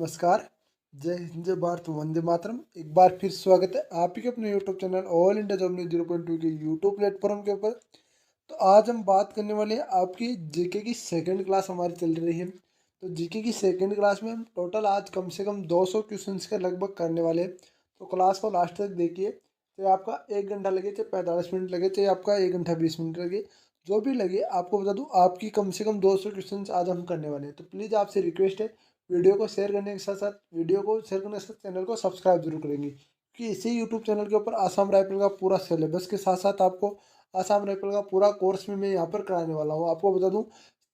नमस्कार। जय हिंद, जय भारत, वंदे मातरम। एक बार फिर स्वागत है आप ही के अपने YouTube channel all India job news 0.2 के यूट्यूब प्लेटफॉर्म के ऊपर। तो आज हम बात करने वाले हैं आपकी जीके की सेकंड क्लास हमारी चल रही है। तो जीके की सेकंड क्लास में हम टोटल आज कम से कम 200 क्वेश्चंस के लगभग करने वाले हैं। तो क्लास को लास्ट तक देखिए, चाहे आपका 1 घंटा लगे, चाहे 45 मिनट लगे, चाहे आपका 1 घंटा 20 मिनट लगे, जो भी लगे। आपको बता दूं, आपकी कम से कम 200 क्वेश्चन आज हम करने वाले हैं। तो प्लीज़ आपसे रिक्वेस्ट है, वीडियो को शेयर करने के साथ साथ चैनल को सब्सक्राइब जरूर करेंगे, क्योंकि इसी यूट्यूब चैनल के ऊपर आसाम राइफल का पूरा सिलेबस के साथ साथ आपको आसाम राइफल का पूरा कोर्स भी मैं यहाँ पर कराने वाला हूँ। आपको बता दूँ,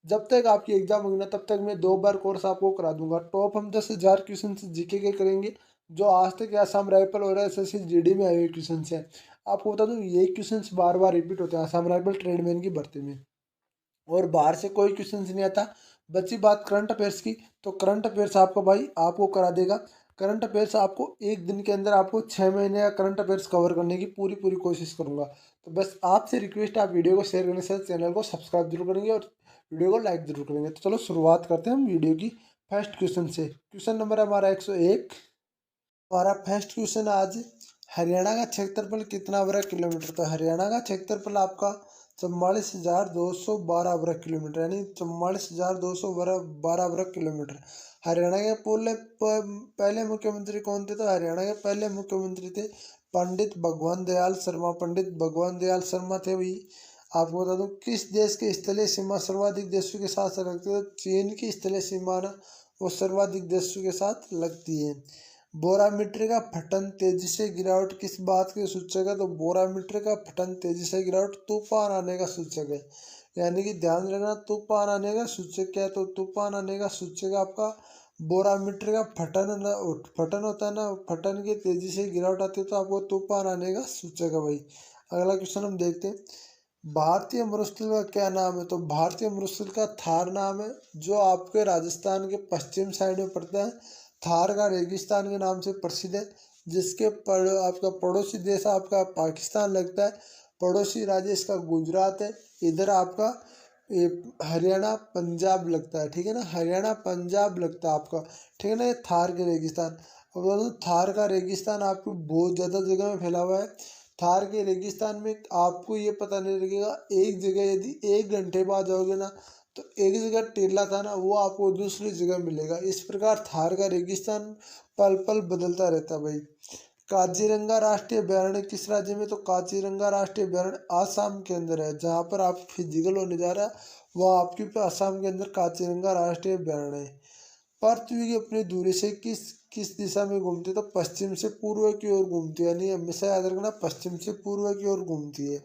जब तक आपकी एग्जाम होगी ना, तब तक मैं 2 बार कोर्स आपको करा दूंगा। टॉप हम 10,000 क्वेश्चन जीके के करेंगे, जो आज तक आसाम राइफल और एसएससी जीडी में आए हुए क्वेश्चन हैं। आपको बता दूं, ये क्वेश्चन बार बार रिपीट होते हैं आसाम राइफल ट्रेडमैन की भर्ती में, और बाहर से कोई क्वेश्चन नहीं आता। बची बात करंट अफेयर्स की, तो करंट अफेयर्स आपका भाई आपको करा देगा। करंट अफेयर्स आपको एक दिन के अंदर आपको 6 महीने का करंट अफेयर्स कवर करने की पूरी पूरी कोशिश करूंगा। तो बस आपसे रिक्वेस्ट है, आप वीडियो को शेयर करने से चैनल को सब्सक्राइब जरूर करेंगे और वीडियो को लाइक जरूर करेंगे। तो चलो शुरुआत करते हैं हम वीडियो की फर्स्ट क्वेश्चन से। क्वेश्चन नंबर है हमारा 101। हमारा फर्स्ट क्वेश्चन आज, हरियाणा का क्षेत्रफल कितना वर्ग किलोमीटर? तो हरियाणा का क्षेत्रफल आपका 44,212 वर्ग किलोमीटर, यानी 44,212 वर्ग किलोमीटर। हरियाणा के पहले मुख्यमंत्री कौन थे? तो हरियाणा के पहले मुख्यमंत्री थे पंडित भगवान दयाल शर्मा। पंडित भगवान दयाल शर्मा थे वही। आपको बता दूं, किस देश की स्थलीय सीमा सर्वाधिक देशों के साथ लगती है? तो चीन की स्थलीय सीमा ना वो सर्वाधिक देशों के साथ लगती है। बोरामीटर का फटन तेजी से गिरावट किस बात के सूचक है? तो बोरामीटर का फटन तेजी से गिरावट तूफान आने का सूचक है। यानी कि ध्यान रखना, तूफान आने का सूचक क्या है? तो तूफान आने का सूचक आपका बोरामीटर का फटन होता है ना, फटन की तेजी से गिरावट आती है, तो आपको तूफान आने का सूचक है भाई। अगला क्वेश्चन हम देखते हैं, भारतीय मरुस्थल का क्या नाम है? तो भारतीय मरुस्थल का थार नाम है, जो आपके राजस्थान के पश्चिम साइड में पड़ता है। थार का रेगिस्तान के नाम से प्रसिद्ध है, जिसके आपका पड़ोसी देश आपका पाकिस्तान लगता है। पड़ोसी राज्य इसका गुजरात है। इधर आपका ये हरियाणा पंजाब लगता है, ठीक है ना, हरियाणा पंजाब लगता है आपका, ठीक है ना। ये थार के रेगिस्तान, अब बता दूं, थार का रेगिस्तान आपको बहुत ज़्यादा जगह में फैला हुआ है। थार के रेगिस्तान में आपको ये पता नहीं लगेगा, एक जगह यदि 1 घंटे बाद जाओगे ना, तो एक जगह टीला था ना, वो आपको दूसरी जगह मिलेगा। इस प्रकार थार का रेगिस्तान पल पल बदलता रहता है भाई। काजीरंगा राष्ट्रीय अभयारण्य किस राज्य में? तो काजीरंगा राष्ट्रीय अभयारण्य आसाम के अंदर है। जहाँ पर आप फिजिकल होने जा रहा है, वह आपके आसाम के अंदर काजीरंगा राष्ट्रीय अभयारण्य है। पृथ्वी की अपनी दूरी से किस किस दिशा में घूमती है? तो पश्चिम से पूर्व की ओर घूमती है, यानी हमेशा याद रखना, पश्चिम से पूर्व की ओर घूमती है।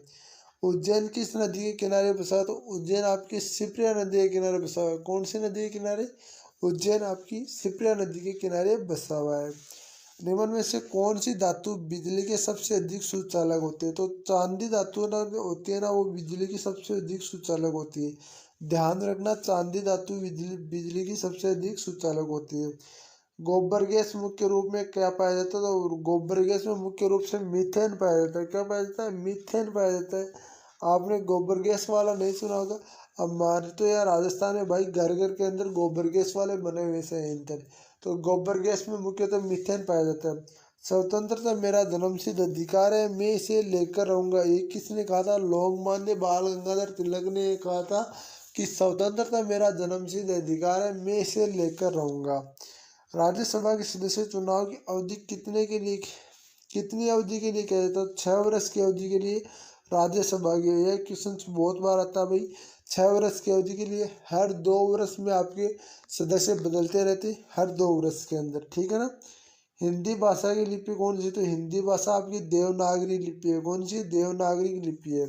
उज्जैन किस नदी के किनारे बसा है? तो उज्जैन आपकी शिप्रा नदी के किनारे बसा हुआ है। कौन सी नदी के किनारे? उज्जैन आपकी शिप्रा नदी के किनारे बसा हुआ है। निम्न में से कौन सी धातु बिजली के सबसे अधिक सुचालक होती है? तो चांदी धातु ना होती है ना, वो बिजली की सबसे अधिक सुचालक होती है। ध्यान रखना, चांदी धातु बिजली की सबसे अधिक सुचालक होती है। गोबर गैस मुख्य रूप में क्या पाया जाता है? तो गोबर गैस में मुख्य रूप से मीथेन पाया जाता है। क्या पाया जाता है? मीथेन पाया जाता है। आपने गोबर गैस वाला नहीं सुना होगा। हमारे तो यार राजस्थान में भाई घर घर के अंदर गोबर गैस वाले बने हुए से इंधन। तो गोबर गैस में मुख्यतः मीथेन पाया जाता है। स्वतंत्रता मेरा जन्मसिद्ध अधिकार है, मैं इसे लेकर रहूंगा, ये किसने कहा था? लोकमान्य बाल गंगाधर तिलक ने कहा था कि स्वतंत्रता मेरा जन्मसिद्ध अधिकार है, मैं इसे लेकर रहूंगा। राज्यसभा के सदस्य चुनाव की अवधि कितनी अवधि के लिए किया जाता है? 6 वर्ष की अवधि के लिए राज्यसभा की। यह क्वेश्चन बहुत बार आता है भाई। 6 वर्ष की अवधि के लिए, हर 2 वर्ष में आपके सदस्य बदलते रहते, हर 2 वर्ष के अंदर, ठीक है ना। हिंदी भाषा की लिपि कौन सी? तो हिंदी भाषा आपकी देवनागरी लिपि है। कौन सी? देवनागरी की लिपि है।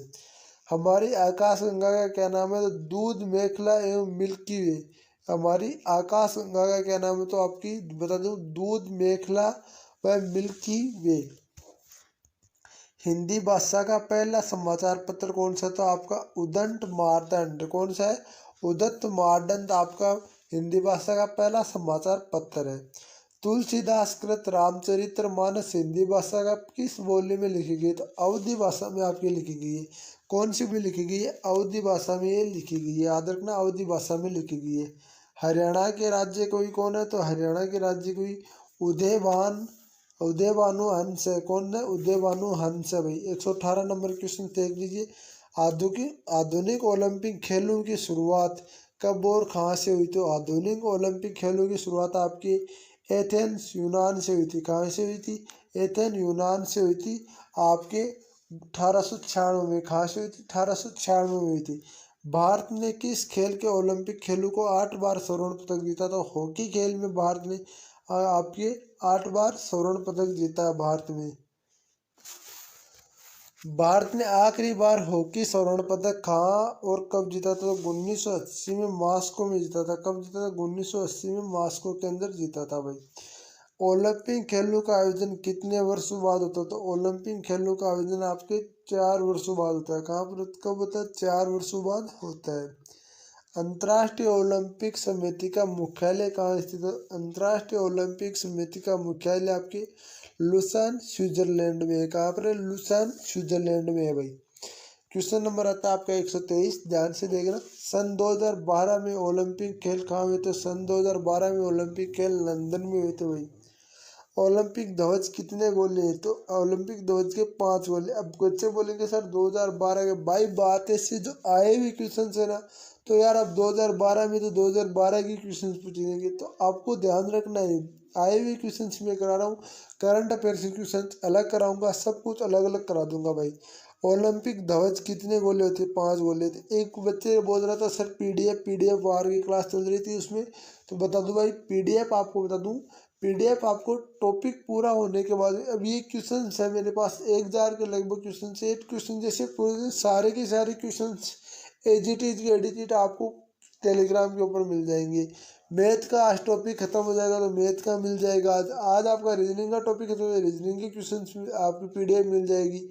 हमारी आकाशगंगा का क्या नाम है? तो दूध मेखला एवं मिल्की वे। हमारी आकाशगंगा का क्या नाम है? तो आपकी बता दूं, दूध मेखला व मिल्की वे। हिंदी भाषा का पहला समाचार पत्र कौन सा? तो आपका उदंत मार्तंड। कौन सा है? उदंत मार्तंड आपका हिंदी भाषा का पहला समाचार पत्र है। तुलसीदास कृत रामचरित्र मानस हिंदी भाषा का किस बोली में लिखी गई? तो अवधी भाषा में आपकी लिखी गई है। कौन सी में लिखी गई है? अवधी भाषा में ये लिखी गई है, याद रखना, अवधी भाषा में लिखी गई है। हरियाणा के राज्य कवि कौन है? तो हरियाणा के राज्य कवि उदय भानु हंस है। कौन है? उदय भानु हंस है भाई। 118 नंबर क्वेश्चन देख लीजिए। आधुनिक ओलंपिक खेलों की शुरुआत कब और कहाँ से हुई? तो आधुनिक ओलंपिक खेलों की शुरुआत आपकी एथेंस यूनान से हुई थी। कहाँ से हुई थी? एथेंस यूनान से हुई थी आपके 1896 में। कहाँ से हुई थी? 1896 में हुई थी। भारत ने किस खेल के ओलंपिक खेलों को 8 बार स्वर्ण पदक जीता? तो हॉकी खेल में भारत ने आपके 8 बार स्वर्ण पदक जीता है भारत में। भारत ने आखिरी बार हॉकी स्वर्ण पदक कहाँ और कब जीता था? तो 1980 में मॉस्को में जीता था। कब जीता था? 1980 में मॉस्को के अंदर जीता था भाई। ओलंपिक खेलों का आयोजन कितने वर्षों बाद होता है? तो ओलंपिक खेलों का आयोजन आपके 4 वर्षों बाद होता है। कहाँ पर कब होता है? 4 वर्षों बाद होता है। अंतर्राष्ट्रीय ओलंपिक समिति का मुख्यालय कहाँ स्थित है? अंतर्राष्ट्रीय ओलंपिक समिति का मुख्यालय आपके लुसान स्विट्जरलैंड में है। कहाँ पर है? लुसान स्विट्जरलैंड में है भाई। क्वेश्चन नंबर आता है आपका 123, ध्यान से देखना। सन 2012 में ओलंपिक खेल कहाँ हुए थे? सन 2012 में ओलंपिक खेल लंदन में हुए थे भाई। ओलंपिक ध्वज कितने गोले हैं? तो ओलंपिक ध्वज के 5 गोले। अब बच्चे बोलेंगे सर 2012 के, भाई बात ऐसे जो आए हुए क्वेश्चन है ना, तो यार अब 2012 में तो 2012 की क्वेश्चन पूछेंगे, तो आपको ध्यान रखना है आए हुए क्वेश्चन मैं करा रहा हूँ। करंट अफेयर्स के क्वेश्चन अलग कराऊंगा, सब कुछ अलग अलग करा दूंगा भाई। ओलंपिक ध्वज कितने गोले होते? 5 गोले थे। एक बच्चे बोल रहा था सर पीडीएफ बाहर की क्लास चल रही थी उसमें, तो बता दूं भाई पीडीएफ आपको बता दूं, पीडीएफ आपको टॉपिक पूरा होने के बाद, अब ये क्वेश्चन है मेरे पास 1000 के लगभग क्वेश्चन से, 8 क्वेश्चन जैसे पूरे सारे के सारे question as it is edited आपको टेलीग्राम के ऊपर मिल जाएंगे। मैथ का आज टॉपिक खत्म हो जाएगा तो मैथ का मिल जाएगा। आज आपका रीजनिंग का टॉपिक खत्म हो जाएगा, रीजनिंग की क्वेश्चन आपकी पीडीएफ मिल जाएगी।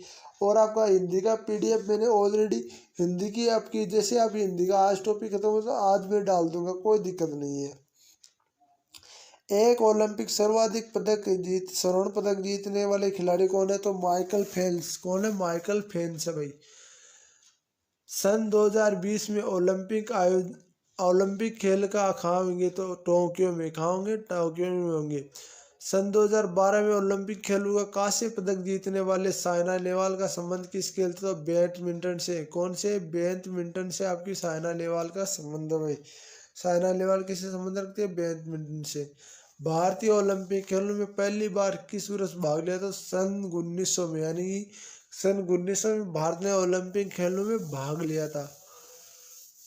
और आपका हिंदी का पीडीएफ मैंने ऑलरेडी हिंदी की आपकी, जैसे आप हिंदी का आज टॉपिक खत्म हो तो आज मैं डाल दूंगा, कोई दिक्कत नहीं है। एक ओलंपिक सर्वाधिक स्वर्ण पदक जीतने वाले खिलाड़ी कौन है? तो माइकल फेल्प्स। कौन है? माइकल फेल्प्स है भाई। सन 2020 में ओलंपिक खेल का कहाँ होंगे? तो टोक्यो में। कहाँ होंगे? टोक्यो में होंगे। सन 2012 में ओलंपिक खेलों का कांस्य पदक जीतने वाले साइना नेहवाल का संबंध किस खेल से? तो बैडमिंटन से। कौन से? बैडमिंटन से आपकी साइना नेहवाल का संबंध है। साइना नेहवाल किससे संबंध रखती है? बैडमिंटन से। भारतीय ओलंपिक खेलों में पहली बार किस वर्ष भाग लिया? तो सन 1900 में, यानी कि सन 1900 में भारत ने ओलंपिक खेलों में भाग लिया था।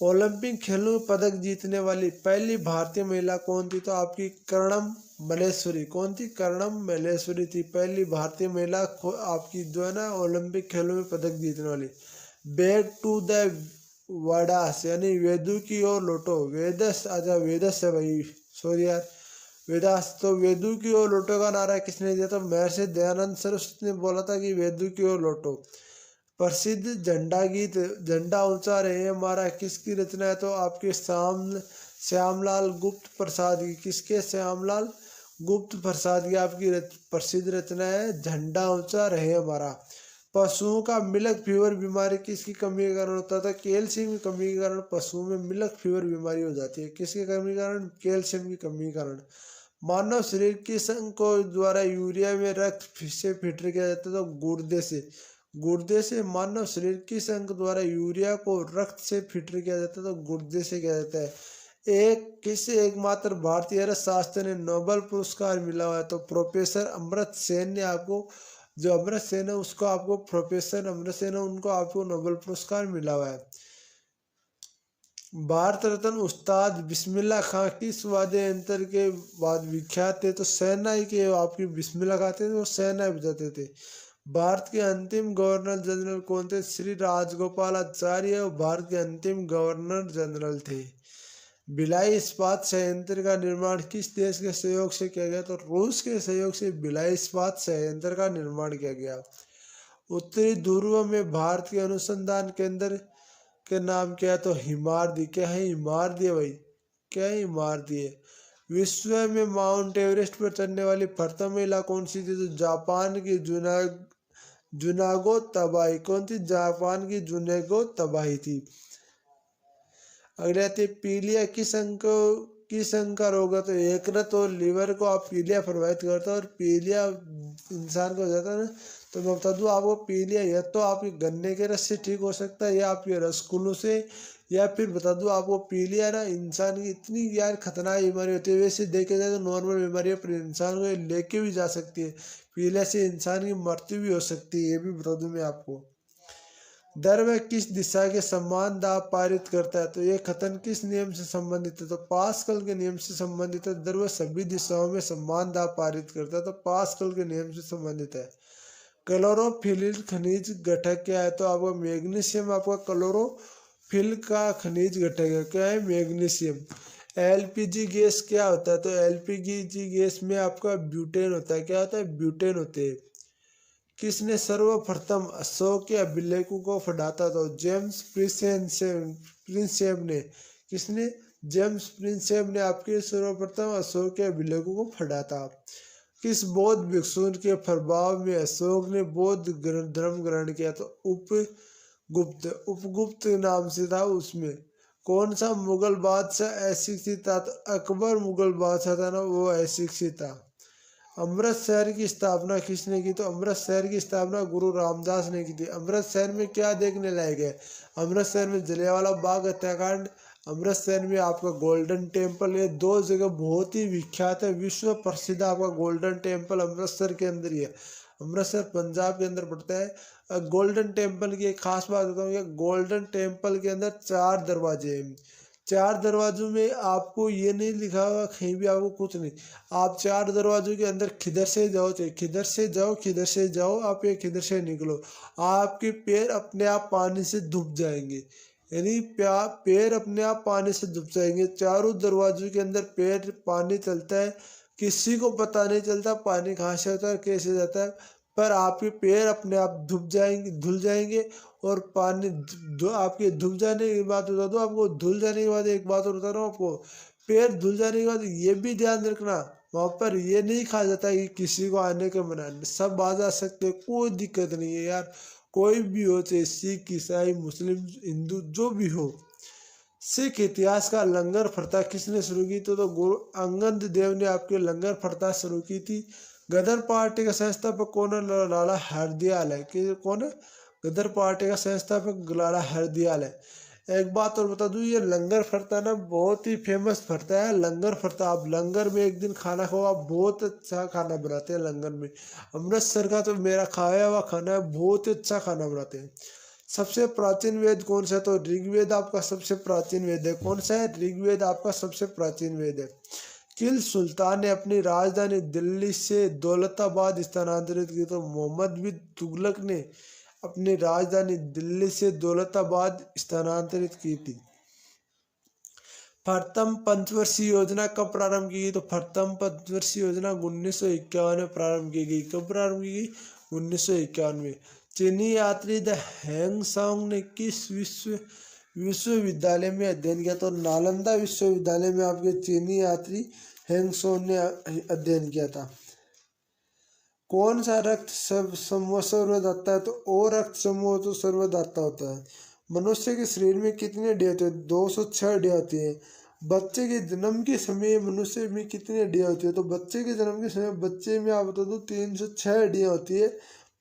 ओलंपिक खेलों में पदक जीतने वाली पहली भारतीय महिला कौन थी? तो आपकी कर्णम मल्लेश्वरी। कौन थी? कर्णम मल्लेश्वरी थी पहली भारतीय महिला आपकी जो है ना ओलंपिक खेलों में पदक जीतने वाली। बैक टू द वडास, यानी वेदू की ओर लौटो। वेदस, अच्छा वेदस है भाई, सॉरी यार, वेदास। तो वेदू की ओर लौटो का नारा किसने दिया? तो महर्षि दयानंद सरस्वती ने बोला था कि वेदू की ओर लौटो। प्रसिद्ध झंडा गीत झंडा ऊंचा रहे हमारा किसकी रचना है? तो आपके श्यामलाल गुप्त प्रसाद की। किसके? श्यामलाल गुप्त प्रसाद की आपकी प्रसिद्ध रचना है झंडा ऊंचा रहे हमारा। पशुओं का मिल्क फीवर बीमारी किसकी कमी के कारण होता था? कैल्शियम की कमी के कारण पशुओं में मिल्क फीवर बीमारी हो जाती है। किसकी कमी के कारण? कैल्शियम की कमी के कारण। मानव शरीर किस अंग को द्वारा यूरिया में रक्त से फिल्टर किया जाता है? तो गुर्दे से। गुर्दे से। मानव शरीर किस अंग द्वारा यूरिया को रक्त से फिल्टर किया जाता है? तो गुर्दे से किया जाता है। एकमात्र भारतीय अर्थशास्त्र ने नोबेल पुरस्कार मिला हुआ है? तो प्रोफेसर अमर्त्य सेन ने आपको, जो अमर्त्य सेन है उसको आपको, प्रोफेसर अमर्त्य सेन है उनको आपको नोबेल पुरस्कार मिला हुआ है। भारत रत्न उस्ताद बिस्मिल्लाह खां किस वाद्य यंत्र के बाद विख्यात थे? तो शहनाई के आपकी बिस्मिल्लाह खाते थे, वो शहनाई बजाते थे। भारत के अंतिम गवर्नर जनरल कौन थे? श्री राजगोपालाचार्य भारत के अंतिम गवर्नर जनरल थे। भिलाई इस्पात संयंत्र का निर्माण किस देश के सहयोग से किया गया? तो रूस के सहयोग से भिलाई इस्पात संयंत्र का निर्माण किया गया। उत्तरी ध्रुव में भारत के अनुसंधान केंद्र के नाम क्या है? तो हिमाद्री। क्या है? हिमाद्री है भाई। क्या है? हिमाद्री है। विश्व में माउंट एवरेस्ट पर चढ़ने वाली प्रथम महिला कौन सी थी? तो जापान की जुनागो तबाई। कौन थी? जापान की जुनागो तबाई थी। अगले आते पीलिया किस अंग का रोग है, तो यकृत और लीवर को आप पीलिया प्रभावित करता है, और पीलिया इंसान को हो जाता है ना, तो मैं बता दूं आपको पीलिया या तो आपके गन्ने के रस से ठीक हो सकता है, या आपके रसगुल्लों से, या फिर बता दूं आपको पीलिया ना इंसान की इतनी यार खतरनाक बीमारी होती है। वैसे देखे जाए तो नॉर्मल बीमारी है, पर इंसान को ये लेके भी जा सकती है। पीलिया से इंसान की मृत्यु भी हो सकती है, ये भी बता दूं मैं आपको। द्रव्य किस दिशा के समान दाब पारित करता है, तो ये कथन किस नियम से संबंधित है, तो पास्कल के नियम से संबंधित है। द्रव्य सभी दिशाओं में समान दाब पारित करता है, तो पास्कल के नियम से संबंधित है। क्लोरोफिल खनिज घटक क्या है, तो आपका मैग्नीशियम आपका क्लोरोफिल का खनिज घटक है, क्या है, मैग्नीशियम। एलपीजी गैस क्या होता है, तो एलपीजी गैस में आपका ब्यूटेन होता है, क्या होता है, ब्यूटेन होते हैं। किसने सर्वप्रथम अशोक के अभिलेखों को फटाता, तो जेम्स प्रिंसेप ने। किसने, जेम्स प्रिंसेप ने आपके सर्वप्रथम अशोक के अभिलेखों को फटाता। किस बौद्ध भिक्षु के प्रभाव में अशोक ने बौद्ध धर्म ग्रहण किया, तो उपगुप्त नाम से था उसमें। कौन सा मुगल बादशाह अशिक्षित था, तो अकबर मुगल बादशाह था ना, वो अशिक्षित था। अमृत शहर की स्थापना किसने की, तो अमृत शहर की स्थापना गुरु रामदास ने की थी। अमृत शहर में क्या देखने लायक है, अमृत शहर में जलियांवाला बाग हत्याकांड, अमृत शहर में आपका गोल्डन टेम्पल, ये दो जगह बहुत ही विख्यात है, विश्व प्रसिद्ध आपका गोल्डन टेम्पल अमृतसर के अंदर ही है। अमृतसर पंजाब के अंदर पड़ता है। गोल्डन टेम्पल की एक खास बात बताऊँ, गोल्डन टेम्पल के अंदर 4 दरवाजे हैं। 4 दरवाजों में आपको ये नहीं लिखा होगा कहीं भी, आपको कुछ नहीं, आप 4 दरवाजों के अंदर खिदर से जाओ, चाहे खिदर से जाओ, खिदर से जाओ, आप ये खिदर से निकलो, आपके पैर अपने आप पानी से डूब जाएंगे, यानी पैर अपने आप पानी से डूब जाएंगे। चारों दरवाजों के अंदर पैर पानी चलता है, किसी को पता नहीं चलता पानी कहाँ से होता है कैसे जाता है, पर आपके पैर अपने आप डूब जाएंगे, धुल जाएंगे। और पानी आपके धुल जाने की बात बता दो आपको, धुल जाने के बाद एक बात और बता रहा हूँ आपको, पैर धुल जाने के बाद ये भी ध्यान रखना, वहां पर ये नहीं कहा जाता कि किसी को आने के मना, सब आ जा सकते, कोई दिक्कत नहीं है यार, कोई भी हो, चाहे सिख ईसाई मुस्लिम हिंदू जो भी हो। सिख इतिहास का लंगर प्रथा किसने शुरू की, तो गुरु अंगद देव ने आपके लंगर प्रथा शुरू की थी। गदर पार्टी का संस्थापक कौन है, लाला हरदयाल है। कि कौन है, गदर पार्टी का संस्थापक लाला हरदयाल है। एक बात और बता दूं, ये लंगर प्रथा ना बहुत ही फेमस प्रथा है। लंगर प्रथा, आप लंगर में एक दिन खाना खाओ, आप बहुत अच्छा खाना बनाते हैं लंगर में। अमृतसर का तो मेरा खाया हुआ खाना है, बहुत अच्छा खाना बनाते हैं। सबसे प्राचीन वेद कौन सा है, तो ऋग्वेद आपका सबसे प्राचीन वेद है। कौन सा है, ऋग्वेद आपका सबसे प्राचीन वेद है। किल सुल्तान ने अपनी राजधानी दिल्ली से दौलताबाद स्थानांतरित की, तो मोहम्मद बिन तुगलक ने अपनी राजधानी दिल्ली से दौलताबाद स्थानांतरित की थी। प्रथम पंचवर्षीय योजना कब प्रारंभ की गई, तो प्रथम पंचवर्षीय योजना 1951 में प्रारंभ की गई। कब प्रारंभ की गई, 1951 में। चीनी यात्री द हैंगसांग ने किस विश्वविद्यालय में अध्ययन किया, तो नालंदा विश्वविद्यालय में आपके चीनी यात्री हैंगसोंग ने अध्ययन किया था। कौन सा रक्त समूह सर्वदाता है, तो ओ रक्त समूह तो सर्वदाता होता है। मनुष्य के शरीर में कितनी हड्डियां होती है, 206 हड्डियां होती है। बच्चे के जन्म के समय मनुष्य में कितनी हड्डियां होती है, तो बच्चे के जन्म के समय बच्चे में आप बता दो 306 हड्डियां होती है,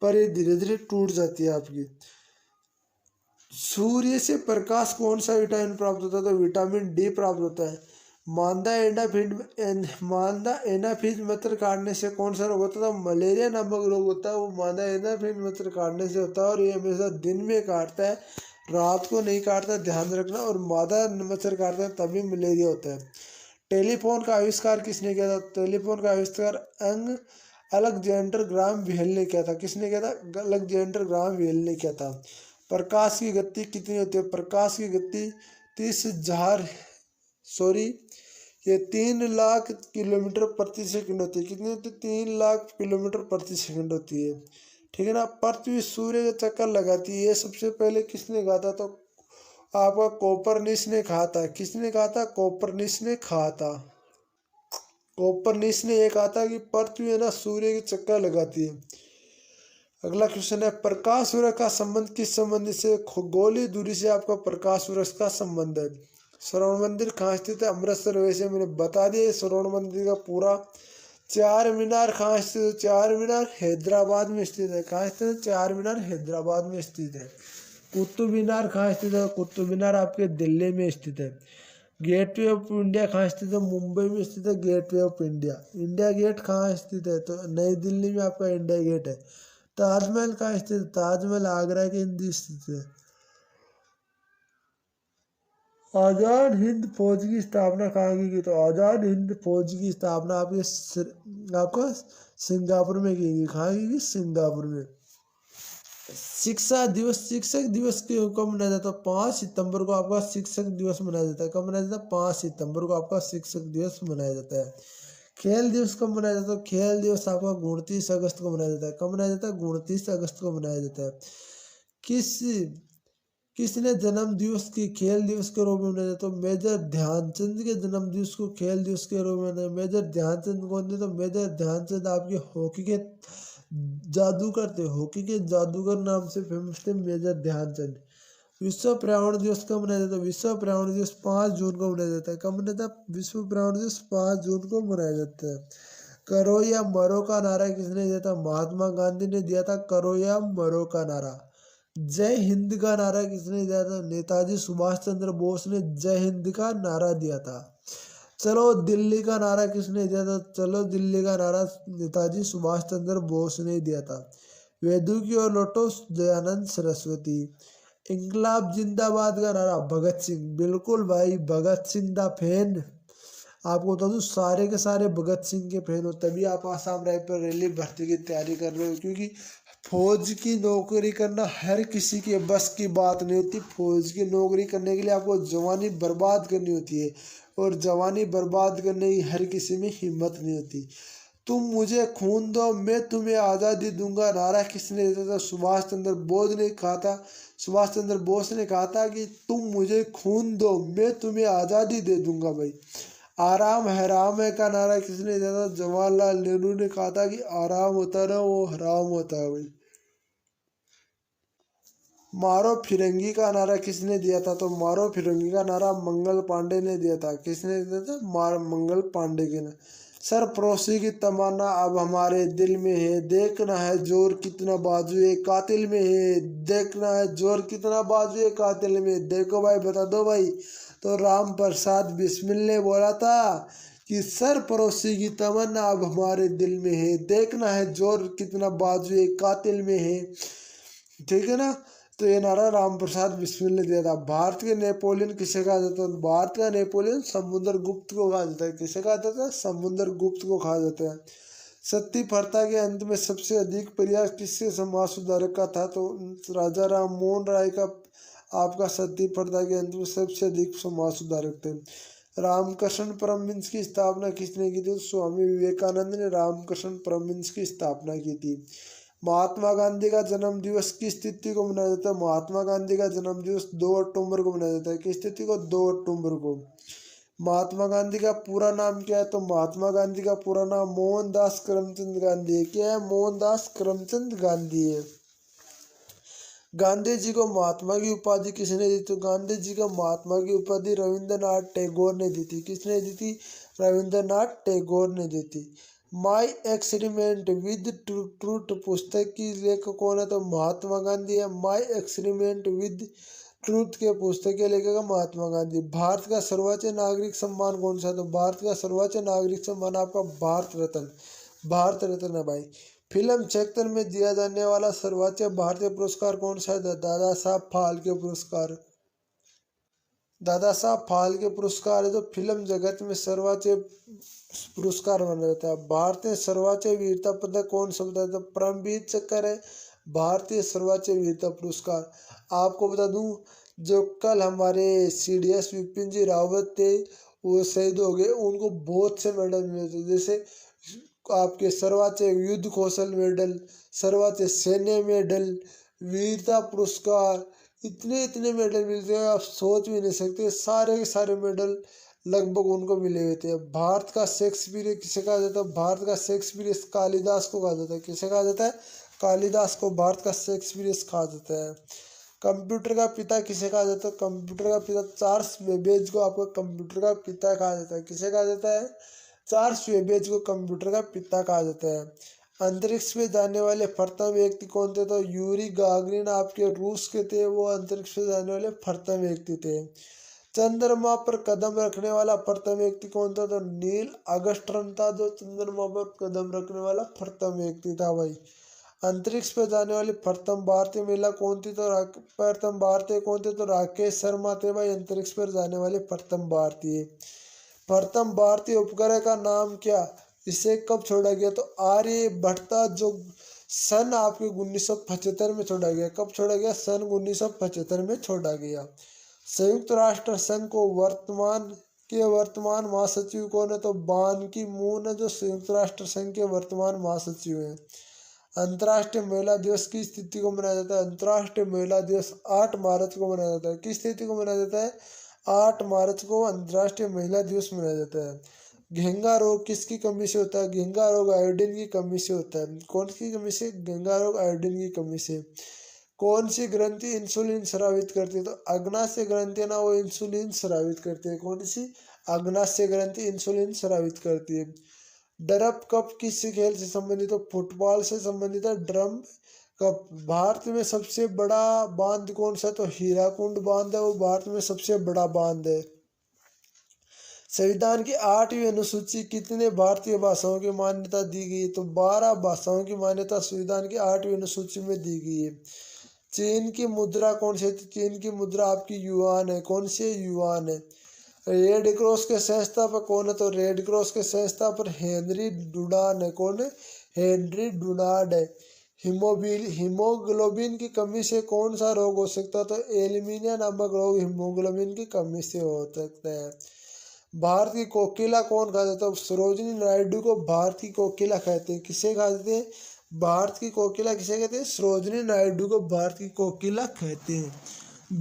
पर ये धीरे धीरे टूट जाती है आपकी। सूर्य से प्रकाश कौन सा विटामिन प्राप्त होता है, तो विटामिन डी प्राप्त होता है। मादा एनाफिज मच्छर काटने से कौन सा रोग होता है, तो मलेरिया नामक रोग होता है, वो मादा एनाफिज मच्छर काटने से होता है, और ये हमेशा दिन में काटता है, रात को नहीं काटता, ध्यान रखना। और मादा मच्छर काटता है तभी मलेरिया होता है। टेलीफोन का आविष्कार किसने किया था, टेलीफोन का आविष्कार अलेक्जेंडर ग्राहम बेल ने किया था। किसने किया था, अलेक्जेंडर ग्राहम बेल ने किया था। प्रकाश की गति कितनी होती है, प्रकाश की गति 3 लाख किलोमीटर प्रति सेकंड होती है। कितनी होती है, 3 लाख किलोमीटर प्रति सेकंड होती है, ठीक है ना। पृथ्वी सूर्य का चक्कर लगाती है, ये सबसे पहले किसने कहा था, तो आपका कोपरनिकस ने कहा था। किसने कहा था, कोपरनिकस ने कहा था। कोपरनिकस ने ये कहा था कि पृथ्वी है ना सूर्य के चक्कर लगाती है। अगला क्वेश्चन है, प्रकाश वर्ष का संबंध किस संबंध से, खगोलीय दूरी से आपका प्रकाश वर्ष का संबंध है। स्वर्ण मंदिर कहाँ स्थित है? अमृतसर। वैसे मैंने बता दिया स्वर्ण मंदिर का पूरा। चार मीनार कहाँ स्थित है? चार मीनार हैदराबाद में स्थित है। कहाँ स्थित है? चार मीनार हैदराबाद में स्थित है। कुतुब मीनार कहाँ स्थित है? कुतुब मीनार आपके दिल्ली में स्थित है। गेटवे ऑफ इंडिया कहाँ स्थित है? मुंबई में स्थित है Gateway of India. India Gate कहाँ स्थित है? तो नई दिल्ली में आपका इंडिया गेट है। ताजमहल कहाँ स्थित है? ताजमहल आगरा के अंदर स्थित है। आजाद हिंद फौज की स्थापना कहाँ की गई? तो आजाद हिंद फौज की स्थापना आपका सिंगापुर में की गई। कहाँ की गई? सिंगापुर में। शिक्षा दिवस, शिक्षक दिवस कब मनाया जाता है? 5 सितंबर को आपका शिक्षक दिवस मनाया जाता है। कब मनाया जाता है? 5 सितंबर को आपका शिक्षक दिवस मनाया जाता है। खेल दिवस कब मनाया जाता है? खेल दिवस आपका 29 अगस्त को मनाया जाता है। कब मनाया जाता है? 29 अगस्त को मनाया जाता है। किस किसने जन्म दिवस की खेल दिवस के रूप में मनाया जाता है? मेजर ध्यानचंद के जन्म दिवस को खेल दिवस के रूप में मनाया। मेजर ध्यानचंद कौन थे? तो मेजर ध्यानचंद आपके हॉकी के जादूगर थे। हॉकी के जादूगर नाम से फेमस थे मेजर ध्यानचंद। विश्व पर्यावरण दिवस कब मनाया जाता है? विश्व पर्यावरण दिवस 5 जून को मनाया जाता है। कब मनाया जाता है? विश्व पर्यावरण दिवस 5 जून को मनाया जाता है। करो या मरो का नारा किसने दिया था? महात्मा गांधी ने दिया था करो या मरो का नारा। जय हिंद का नारा किसने दिया था? नेताजी सुभाष चंद्र बोस ने जय हिंद का नारा दिया था। चलो दिल्ली का नारा किसने दिया था? चलो दिल्ली का नारा नेताजी सुभाष चंद्र बोस ने दिया था। वेदू की ओर लौटो दयानंद सरस्वती। इंकलाब जिंदाबाद का नारा भगत सिंह। बिल्कुल भाई, भगत सिंह दा फैन। आपको बता दूं सारे के सारे भगत सिंह के फैन हो, तभी आप आसाम राइफल रैली भर्ती की तैयारी कर रहे हो। क्योंकि फौज की नौकरी करना हर किसी के बस की बात नहीं होती। फौज की नौकरी करने के लिए आपको जवानी बर्बाद करनी होती है, और जवानी बर्बाद करने की हर किसी में हिम्मत नहीं होती। तुम मुझे खून दो, मैं तुम्हें आज़ादी दूंगा नारा किसने दिया था? सुभाष चंद्र बोस ने कहा था। सुभाष चंद्र बोस ने कहा था कि तुम मुझे खून दो, मैं तुम्हें आज़ादी दे दूंगा। भाई आराम हराम है का नारा किसने दिया था? जवाहरलाल नेहरू ने कहा था कि आराम होता है ना वो हराम होता है। भाई मारो फिरंगी का नारा किसने दिया था? तो मारो फिरंगी का नारा मंगल पांडे ने दिया था। किसने दिया था? मंगल पांडे के ने। सरफरोशी की तमन्ना अब हमारे दिल में है, देखना है जोर कितना बाजुए कातिल में है, देखना है जोर कितना बाजुए कातिल में। देखो भाई, बता दो भाई। तो राम प्रसाद बिस्मिल ने बोला था कि सरफरोशी की तमन्ना अब हमारे दिल में है, देखना है जोर कितना बाजुए कातिल में है। ठीक है ना? तो ये नारा राम प्रसाद बिस्मिल ने दिया था। भारत के नेपोलियन किसे कहा जाता है? भारत का नेपोलियन समुद्र गुप्त को कहा जाता है। किसे कहा जाता है? समुद्र गुप्त को कहा जाता है। सती प्रथा के अंत में सबसे अधिक प्रयास किसके समाज सुधारक का था? तो राजा राम मोहन राय का आपका सती प्रथा के अंत में सबसे अधिक समाज सुधारक थे। रामकृष्ण परमहंस की स्थापना किसने की थी? स्वामी विवेकानंद ने रामकृष्ण परमहंस की स्थापना की थी। महात्मा गांधी का जन्म दिवस किस तिथि को मनाया जाता है? महात्मा गांधी का जन्म दिवस 2 अक्टूबर को मनाया जाता है। किस तिथि को? 2 अक्टूबर को। महात्मा गांधी का पूरा नाम क्या है? तो महात्मा गांधी का पूरा नाम मोहनदास करमचंद गांधी है। क्या है? मोहनदास करमचंद गांधी है। गांधी जी को महात्मा की उपाधि किसने दी? तो गांधी जी को महात्मा की उपाधि रविंद्रनाथ टैगोर ने दी थी। किसने दी थी? रविंद्रनाथ टैगोर ने दी थी। माई एक्सपेरिमेंट विद ट्रूथ पुस्तक की लेखक कौन है? तो महात्मा गांधी है। माई एक्सपेरिमेंट विद ट्रूथ के पुस्तक के लेखक है महात्मा गांधी। भारत का सर्वोच्च नागरिक सम्मान कौन सा है? तो भारत का सर्वोच्च नागरिक सम्मान आपका भारत रत्न, भारत रत्न है भाई। फिल्म क्षेत्र में दिया जाने वाला सर्वोच्च भारतीय पुरस्कार कौन सा है? दादा साहब फाल्के पुरस्कार। दादा साहब फाल्के पुरस्कार है जो फिल्म जगत में सर्वोच्च पुरस्कार माना जाता है। भारतीय सर्वोच्च वीरता पदक कौन सा बताया? तो परमवीर चक्र है भारतीय सर्वोच्च वीरता पुरस्कार। आपको बता दूं, जो कल हमारे CDS विपिन जी रावत थे वो शहीद हो गए, उनको बहुत से मेडल मिले थे। जैसे आपके सर्वोच्च युद्ध कौशल मेडल, सर्वोच्च सैन्य मेडल, वीरता पुरस्कार, इतने इतने मेडल मिलते हैं आप सोच भी नहीं सकते। सारे के सारे मेडल लगभग उनको मिले हुए थे। भारत का शेक्सपियर किसे कहा जाता है? भारत का शेक्सपियर कालिदास को कहा जाता है। किसे कहा जाता है? कालिदास को भारत का शेक्सपियर कहा जाता है। कंप्यूटर का पिता किसे कहा जाता है? कंप्यूटर का पिता चार्ल्स बेबेज को आपको कंप्यूटर का पिता कहा जाता है। किसे कहा जाता है? चार्ल्स बेबेज को कंप्यूटर का पिता कहा जाता है। अंतरिक्ष में जाने वाले प्रथम व्यक्ति कौन थे? तो यूरी गागरिन आपके रूस के थे, वो अंतरिक्ष में जाने वाले प्रथम व्यक्ति थे। चंद्रमा पर कदम रखने वाला प्रथम व्यक्ति कौन था? तो नील आर्मस्ट्रांग था जो चंद्रमा पर कदम रखने वाला प्रथम व्यक्ति था भाई। अंतरिक्ष पर जाने वाली प्रथम भारतीय महिला कौन थी? तो प्रथम भारतीय कौन थे? तो राकेश शर्मा थे भाई, अंतरिक्ष पर जाने वाले प्रथम भारतीय। प्रथम भारतीय उपग्रह का नाम क्या? इसे कब छोड़ा गया? तो आर्यभट्ट था, जो सन आपके 1975 में छोड़ा गया। कब छोड़ा गया? सन 1975 में छोड़ा गया। संयुक्त राष्ट्र संघ को वर्तमान महासचिव कौन है? तो बान की मून है, जो संयुक्त राष्ट्र संघ के वर्तमान महासचिव हैं। अंतर्राष्ट्रीय महिला दिवस की तिथि को मनाया जाता है? अंतर्राष्ट्रीय महिला दिवस 8 मार्च को मनाया जाता है। किस तिथि को मनाया जाता है? 8 मार्च को अंतर्राष्ट्रीय महिला दिवस मनाया जाता है। घेंगा रोग किसकी कमी से होता है? घेंगा रोग आयोडीन की कमी से होता है। कौन सी कमी से? घेंगा रोग आयोडीन की कमी से। कौन सी ग्रंथि इंसुलिन स्रावित करती है? तो अग्नाशय ग्रंथि ना, वो इंसुलिन स्रावित करती है। कौन सी? अग्नाशय ग्रंथि इंसुलिन स्रावित करती है। ड्रम कप किस खेल से संबंधित? तो फुटबॉल से संबंधित है ड्रम कप। भारत में सबसे बड़ा बांध कौन सा? तो हीराकुंड बांध है, वो भारत में सबसे बड़ा बांध है। संविधान की 8वीं अनुसूची कितने भारतीय भाषाओं की मान्यता दी गई है? तो 12 भाषाओं की मान्यता संविधान की 8वीं अनुसूची में दी गई है। चीन की मुद्रा कौन सी है? तो चीन की मुद्रा आपकी युआन है। कौन सी? युआन है। रेड क्रॉस के संस्थापक कौन है? तो रेड क्रॉस के संस्थापक हेनरी डुनार्ड है। कौन है? हेनरी डुनार्ड है। हीमोग्लोबिन की कमी से कौन सा रोग हो सकता है? तो एनीमिया नामक रोग हीमोग्लोबिन की कमी से हो सकता है। भारत की कोकिला कौन कहा जाता है? सरोजिनी नायडू को भारत की कोकिला कहते हैं। किसे कहते हैं? भारत की कोकिला किसे कहते हैं? सरोजिनी नायडू को भारत की कोकिला कहते हैं।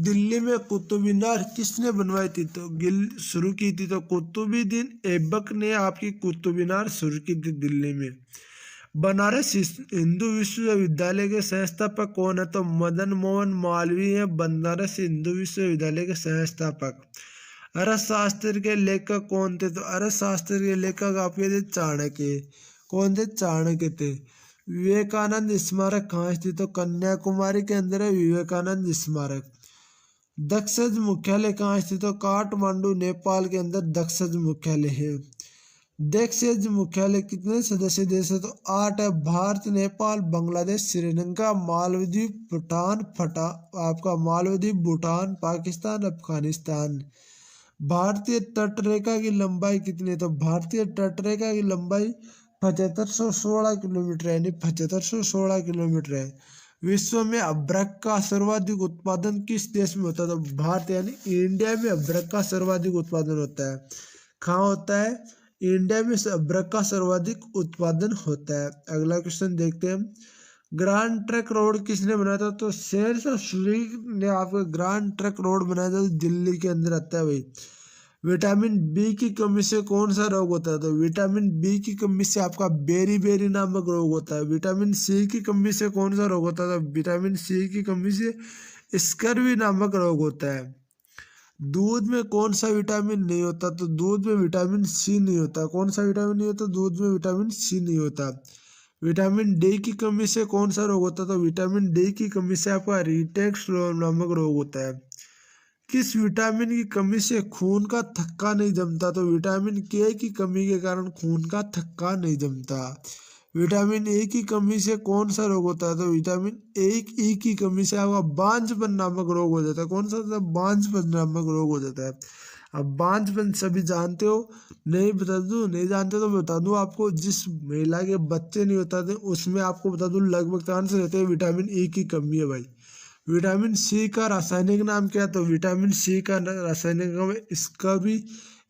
दिल्ली में कुतुब मीनार किसने बनवाई थी? तो शुरू की थी तो कुतुबुद्दीन ऐबक ने आपकी कुतुब मीनार शुरू की थी दिल्ली में। बनारस हिंदू विश्वविद्यालय के संस्थापक कौन है? तो मदन मोहन मालवीय है बनारस हिंदू विश्वविद्यालय के संस्थापक। अर्थशास्त्र के लेखक कौन थे? तो अर्थशास्त्र के लेखक आपके थे चाणक्य। कौन थे? चाणक्य थे। विवेकानंद स्मारक कहाँ स्थित? तो कन्याकुमारी के अंदर है विवेकानंद स्मारक। दक्षज मुख्यालय कहाँ स्थित? तो काठमांडू नेपाल के अंदर दक्षज मुख्यालय है। दक्षज मुख्यालय कितने सदस्य देश है? तो 8 है। भारत, नेपाल, बांग्लादेश, श्रीलंका, मालदीव, भूटान, पाकिस्तान, अफगानिस्तान। भारतीय तटरेखा की लंबाई कितनी है? तो भारतीय तटरेखा की लंबाई 7516 किलोमीटर है, यानी 7516 किलोमीटर है। विश्व में अभ्रक का सर्वाधिक उत्पादन किस देश में होता है? तो भारत यानी इंडिया में अभ्रक का सर्वाधिक उत्पादन होता है। कहाँ होता है? इंडिया में अभ्रक का सर्वाधिक उत्पादन होता है। अगला क्वेश्चन देखते हैं। ग्रांड ट्रंक रोड किसने बनाया था? तो शेरशाह सूरी ने आपका ग्रांड ट्रंक रोड बनाया था, दिल्ली के अंदर आता है भाई। विटामिन बी की कमी से कौन सा रोग होता है? तो विटामिन बी की कमी से आपका बेरी नामक रोग होता है। विटामिन सी की कमी से कौन सा रोग होता है? तो विटामिन सी की कमी से स्कर्वी नामक रोग होता है। दूध में कौन सा विटामिन नहीं होता? तो दूध में विटामिन सी नहीं होता। कौन सा विटामिन नहीं होता? दूध में विटामिन सी नहीं होता। विटामिन डी की कमी से कौन सा रोग होता है? तो विटामिन डी की कमी से आपका रिटेक्स नामक रोग होता है। किस विटामिन की कमी से खून का थक्का नहीं जमता? तो विटामिन के की कमी के कारण खून का थक्का नहीं जमता। विटामिन ए की कमी से कौन सा रोग होता है? तो विटामिन ई की कमी से आपका बांझपन नामक रोग हो जाता है। कौन सा होता है? बांझपन नामक रोग हो जाता है। अब बांझपन सभी जानते हो, नहीं बता दूं? नहीं जानते तो बता दूं आपको। जिस महिला के बच्चे नहीं होता थे उसमें आपको बता दूं लगभग चांस रहते हैं विटामिन ई की कमी है भाई। विटामिन सी का रासायनिक नाम क्या है? तो विटामिन सी का रासायनिक नाम है स्कर्वी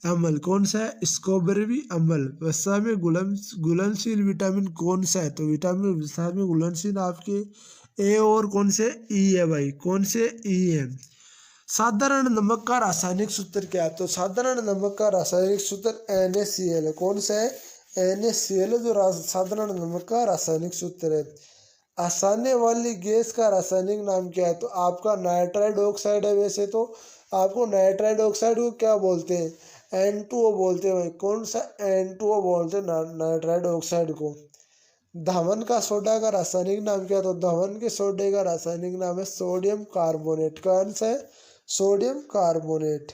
अम्ल। कौन सा है? स्कर्वी अम्ल। वसा में घुलनशील विटामिन कौन सा है? तो विटामिन वसा में घुलनशील आपके ए और कौन से? ई है भाई। कौन से? ई है। साधारण नमक का रासायनिक सूत्र क्या है? तो साधारण नमक का रासायनिक सूत्र NaCl है। कौन सा है? NaCl जो साधारण नमक का रासायनिक सूत्र है। आसाने वाली गैस का रासायनिक नाम क्या है? तो आपका नाइट्राइड ऑक्साइड है। वैसे तो आपको नाइट्राइड ऑक्साइड को क्या बोलते हैं? N2O बोलते हैं भाई। कौन सा? N2O बोलते हैं नाइट्राइड ऑक्साइड को। धवन का सोडा का रासायनिक नाम क्या? तो धवन के सोडे का रासायनिक नाम है सोडियम कार्बोनेट। कौन सा है? Sodium carbonate.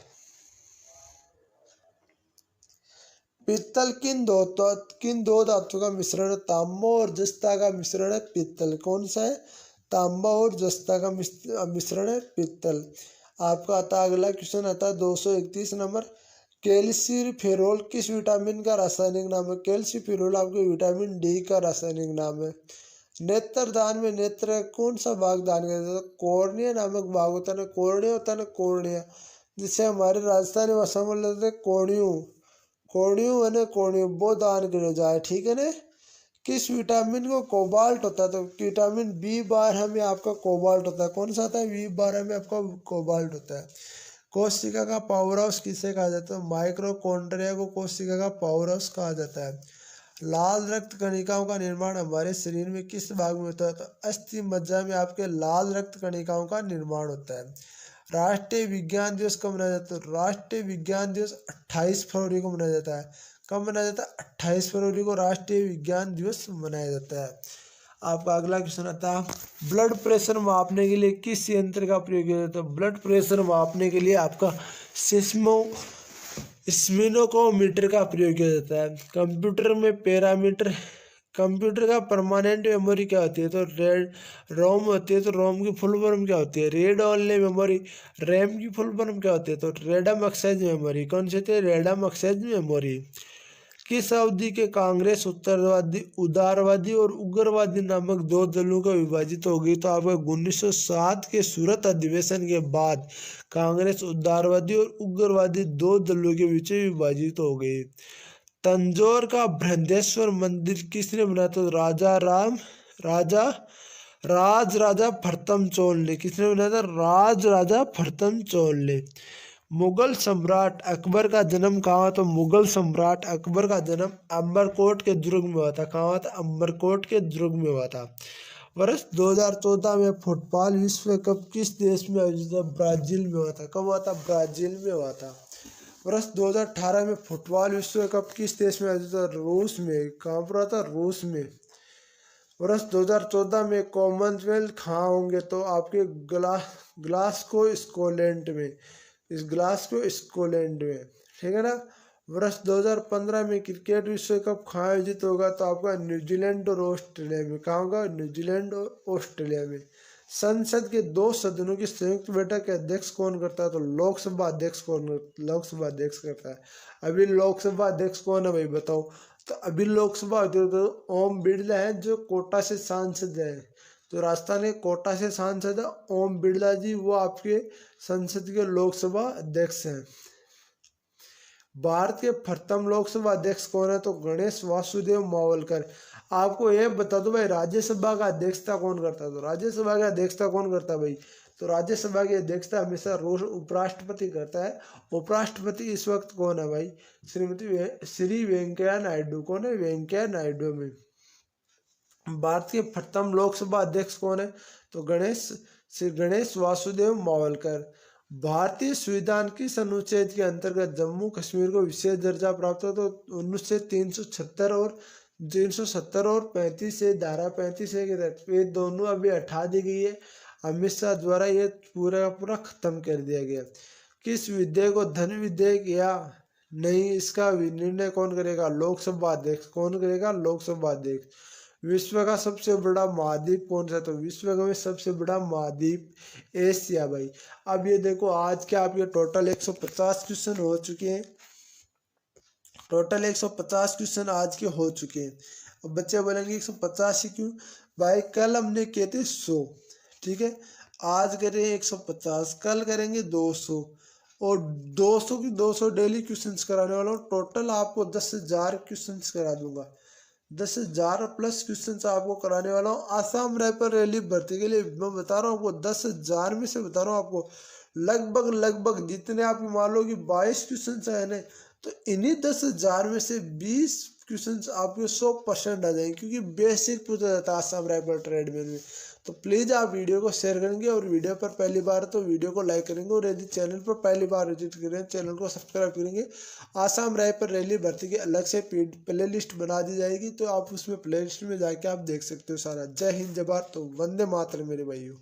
पित्तल किन दो धातुओं का मिश्रण है? तांबा और जस्ता का मिश्रण है पित्तल। कौन सा है? तांबा और जस्ता का मिश्रण है पित्तल। आपका आता अगला क्वेश्चन आता है 231 नंबर। कैल्सीफेरोल किस विटामिन का रासायनिक नाम है? कैल्सीफेरोल आपके विटामिन डी का रासायनिक नाम है। नेत्रदान में नेत्र का कौन सा भाग दान किया जाता है? कॉर्निया नामक भाग होता है ना, कॉर्निया होता है ना, कॉर्निया, जिसे हमारे राजस्थानी भाषा में बोलते हैं कोर्नियो। कोर्नियो है ना, कोर्नियो, वो दान किया जाए, ठीक है ना। किस विटामिन को कोबाल्ट होता है? तो विटामिन बी12 में आपका कोबाल्ट होता है। कौन सा आता है? बी12 में आपका कोबाल्ट होता है। कोशिका का पावर हाउस किसे कहा जाता है? माइक्रोकॉन्ड्रिया को कोशिका का पावर हाउस कहा जाता है। लाल रक्त कणिकाओं का निर्माण हमारे शरीर में किस भाग में होता है? तो अस्थि मज्जा में आपके लाल रक्त कणिकाओं का निर्माण होता है। राष्ट्रीय विज्ञान दिवस कब मनाया जाता है? तो राष्ट्रीय विज्ञान दिवस 28 फरवरी को मनाया जाता है। कब मनाया जाता है? 28 फरवरी को राष्ट्रीय विज्ञान दिवस मनाया जाता है। आपका अगला क्वेश्चन आता है ब्लड प्रेशर मापने के लिए किस यंत्र का प्रयोग किया जाता है? ब्लड प्रेशर मापने के लिए आपका स्फिनोमीटर का प्रयोग किया जाता है। कंप्यूटर में पैरामीटर, कंप्यूटर का परमानेंट मेमोरी क्या होती है? तो रोम होती है। तो रोम की फुल फॉर्म क्या होती है? Read only memory. रैम की फुल फॉर्म क्या होती है? तो रैंडम एक्सेस मेमोरी। कौन सी होती है? Random access memory. किस अवधि के कांग्रेस उत्तरवादी, उदारवादी और उग्रवादी नामक दो दलों का विभाजित हो गई? तो आपका 1907 के सूरत अधिवेशन के बाद कांग्रेस उदारवादी और उग्रवादी दो दलों के बीच विभाजित हो गई। तंजौर का बृहदेश्वर मंदिर किसने बनाया? तो राजा प्रथम चोल ने। किसने बनाया था? राजा प्रथम चोल ने। मुगल सम्राट अकबर का जन्म कहाँ हुआ? तो मुगल सम्राट अकबर का जन्म अम्बरकोट के दुर्ग में हुआ था। कहाँ हुआ था? अम्बरकोट के दुर्ग में हुआ था। वर्ष 2014 में फुटबॉल विश्व कप किस देश में आयोजित हुआ? ब्राजील में हुआ था। कब हुआ था? ब्राजील में हुआ था। वर्ष 2018 में फुटबॉल विश्व कप किस देश में आयोजित हुआ? रूस में। कहाँ पर हुआ था? रूस में। वर्ष 2014 में कॉमनवेल्थ कहाँ होंगे? तो आपके ग्लासगो स्कॉटलैंड में। इस ग्लासगो स्कॉटलैंड में, ठीक है ना। वर्ष 2015 में क्रिकेट विश्व कप कहाँ आयोजित होगा? तो आपका न्यूजीलैंड और ऑस्ट्रेलिया में। कहाँ होगा? न्यूजीलैंड और ऑस्ट्रेलिया में। संसद के दो सदनों की संयुक्त बैठक के अध्यक्ष कौन करता है? तो लोकसभा अध्यक्ष करता है। अभी लोकसभा अध्यक्ष कौन है भाई बताओ? तो अभी लोकसभा अध्यक्ष तो ओम बिरला है, जो कोटा से सांसद है। तो राजस्थान के कोटा से सांसद है ओम बिरला जी, वो आपके संसद के लोकसभा अध्यक्ष हैं। भारत के प्रथम लोकसभा अध्यक्ष कौन है? तो गणेश वासुदेव मावलकर। आपको ये बता दो भाई, राज्यसभा का अध्यक्षता कौन करता है? तो राज्यसभा की अध्यक्षता कौन करता है भाई? तो राज्यसभा की अध्यक्षता हमेशा उपराष्ट्रपति करता है। उपराष्ट्रपति इस वक्त कौन है भाई? श्री वेंकैया नायडू। कौन है? वेंकैया नायडू में। भारत के प्रथम लोकसभा अध्यक्ष कौन है? तो श्री गणेश वासुदेव मावलकर। भारतीय संविधान किस अनुच्छेद के अंतर्गत जम्मू कश्मीर को विशेष दर्जा प्राप्त हो? तो अनुच्छेद 370 और 35 से, धारा 35 के तहत ये दोनों अभी हटा दी गई है। अमित शाह द्वारा ये पूरा का पूरा खत्म कर दिया गया। किस विधेयक को धन विधेयक या नहीं, इसका निर्णय कौन करेगा? लोकसभा अध्यक्ष। कौन करेगा? लोकसभा अध्यक्ष। विश्व का सबसे बड़ा महाद्वीप कौन सा? तो विश्व का में सबसे बड़ा महाद्वीप एशिया भाई। अब ये देखो, आज के आपके टोटल 150 क्वेश्चन हो चुके हैं। टोटल 150 क्वेश्चन आज के हो चुके हैं। अब बच्चे बोलेंगे 150 ही क्यों भाई? कल हमने किए थे 100, ठीक है। आज करेंगे 150, कल करेंगे 200, और 200 की 200 डेली क्वेश्चंस कराने वाला हूँ। टोटल आपको 10,000 क्वेश्चंस करा दूंगा। 10,000 प्लस क्वेश्चंस आपको कराने वाला हूँ। आसाम राइफल रैली भर्ती के लिए मैं बता रहा हूँ आपको, 10,000 में से बता रहा हूँ आपको लगभग जितने आप मान लो कि 22 क्वेश्चन है ना, तो इन्हीं 10,000 में से 20 क्वेश्चंस आपके 100% आ जाएंगे, क्योंकि बेसिक पूछा जाता है आसाम राइफल ट्रेडमेन में। तो प्लीज़ आप वीडियो को शेयर करेंगे, और वीडियो पर पहली बार तो वीडियो को लाइक करेंगे, और यदि चैनल पर पहली बार विजिट करें चैनल को सब्सक्राइब करेंगे। आसाम राइफल रैली भर्ती की अलग से प्ले लिस्ट बना दी जाएगी, तो आप उसमें प्ले लिस्ट में जाके आप देख सकते हो सारा। जय हिंद जय भारत, तो वंदे मातरम मेरे भाइयों।